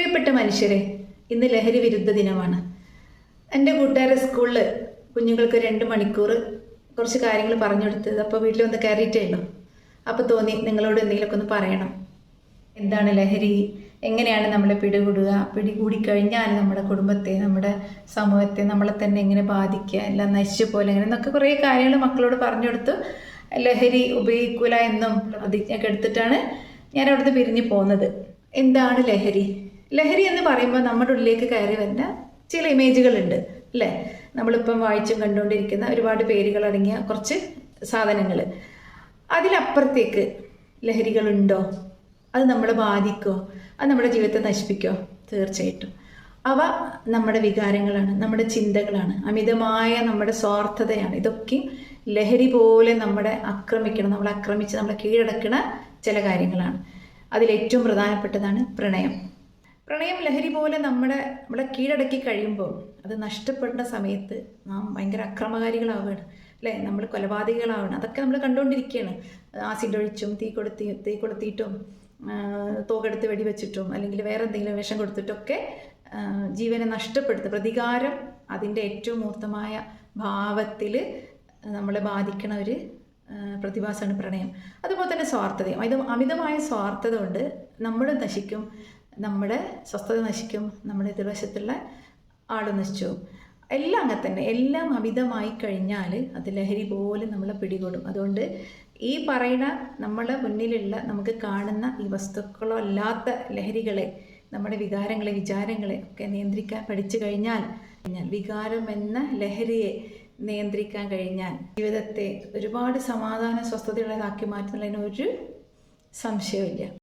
പ്രിയപ്പെട്ട മനുഷ്യരെ, ഇന്ന് ലഹരി വിരുദ്ധ ദിനമാണ്. എൻ്റെ കൂട്ടുകാരെ സ്കൂളിൽ കുഞ്ഞുങ്ങൾക്ക് 2 മണിക്കൂർ കുറച്ച് കാര്യങ്ങൾ പറഞ്ഞു കൊടുത്തത്. അപ്പോൾ വീട്ടിൽ വന്ന് കയറിയിട്ടേയുള്ളൂ. അപ്പോൾ തോന്നി നിങ്ങളോട് എന്തെങ്കിലുമൊക്കെ ഒന്ന് പറയണം. എന്താണ് ലഹരി, എങ്ങനെയാണ് നമ്മളെ പിടികൂടിക്കഴിഞ്ഞാൽ നമ്മുടെ കുടുംബത്തെ, നമ്മുടെ സമൂഹത്തെ, നമ്മളെ തന്നെ എങ്ങനെ ബാധിക്കുക, എല്ലാം നശിച്ചു പോലെ എങ്ങനെ എന്നൊക്കെ കുറേ കാര്യങ്ങൾ മക്കളോട് പറഞ്ഞു കൊടുത്തു. ലഹരി ഉപയോഗിക്കൂല എന്നും പ്രതിജ്ഞയൊക്കെ എടുത്തിട്ടാണ് ഞാൻ അവിടുന്ന് പിരിഞ്ഞു പോകുന്നത്. എന്താണ് ലഹരി? ലഹരി എന്ന് പറയുമ്പോൾ നമ്മുടെ ഉള്ളിലേക്ക് കയറി വരുന്ന ചില ഇമേജുകളുണ്ട് അല്ലേ? നമ്മളിപ്പം വായിച്ചും കണ്ടുകൊണ്ടിരിക്കുന്ന ഒരുപാട് പേരുകൾ അടങ്ങിയ കുറച്ച് സാധനങ്ങൾ. അതിലപ്പുറത്തേക്ക് ലഹരികളുണ്ടോ? അത് നമ്മളെ ബാധിക്കുമോ? അത് നമ്മുടെ ജീവിതത്തെ നശിപ്പിക്കുമോ? തീർച്ചയായിട്ടും. അവ നമ്മുടെ വികാരങ്ങളാണ്, നമ്മുടെ ചിന്തകളാണ്, അമിതമായ നമ്മുടെ സ്വാർത്ഥതയാണ്. ഇതൊക്കെ ലഹരി പോലെ നമ്മളെ ആക്രമിച്ച് നമ്മളെ കീഴടക്കുന്ന ചില കാര്യങ്ങളാണ്. അതിലേറ്റവും പ്രധാനപ്പെട്ടതാണ് പ്രണയം. പ്രണയം ലഹരി പോലെ നമ്മളെ കീഴടക്കി കഴിയുമ്പോൾ അത് നഷ്ടപ്പെടുന്ന സമയത്ത് നാം ഭയങ്കര അക്രമകാരികളാവുകയാണ് അല്ലേ? നമ്മൾ കൊലപാതകികളാവുകയാണ്. അതൊക്കെ നമ്മൾ കണ്ടുകൊണ്ടിരിക്കുകയാണ്. ആസിഡ് ഒഴിച്ചും തീ കൊളുത്തിയിട്ടും തോക്കെടുത്ത് വെടിവെച്ചിട്ടും അല്ലെങ്കിൽ വേറെ എന്തെങ്കിലും വിഷം കൊടുത്തിട്ടൊക്കെ ജീവനെ നഷ്ടപ്പെടുത്തുക. പ്രതികാരം അതിൻ്റെ ഏറ്റവും മൂർത്തമായ ഭാവത്തിൽ നമ്മളെ ബാധിക്കണ ഒരു പ്രതിഭാസമാണ് പ്രണയം. അതുപോലെ തന്നെ സ്വാർത്ഥതയും. അമിതമായ സ്വാർത്ഥത കൊണ്ട് നമ്മൾ നശിക്കും, നമ്മുടെ സ്വസ്ഥത നശിക്കും, നമ്മുടെ എതിർവശത്തുള്ള ആൾ നശിച്ചു. എല്ലാം അങ്ങനെ തന്നെ. എല്ലാം അമിതമായി കഴിഞ്ഞാൽ അത് ലഹരി പോലെ നമ്മളെ പിടികൂടും. അതുകൊണ്ട് ഈ പറയുന്ന നമ്മളെ മുന്നിലുള്ള നമുക്ക് കാണുന്ന ഈ വസ്തുക്കളോ അല്ലാത്ത ലഹരികളെ, നമ്മുടെ വികാരങ്ങളെ, വിചാരങ്ങളെ ഒക്കെ നിയന്ത്രിക്കാൻ പഠിച്ചു കഴിഞ്ഞാൽ, വികാരം എന്ന ലഹരിയെ നിയന്ത്രിക്കാൻ കഴിഞ്ഞാൽ ജീവിതത്തെ ഒരുപാട് സമാധാന സ്വസ്ഥതയുള്ളതാക്കി മാറ്റുന്നതിന് ഒരു സംശയമില്ല.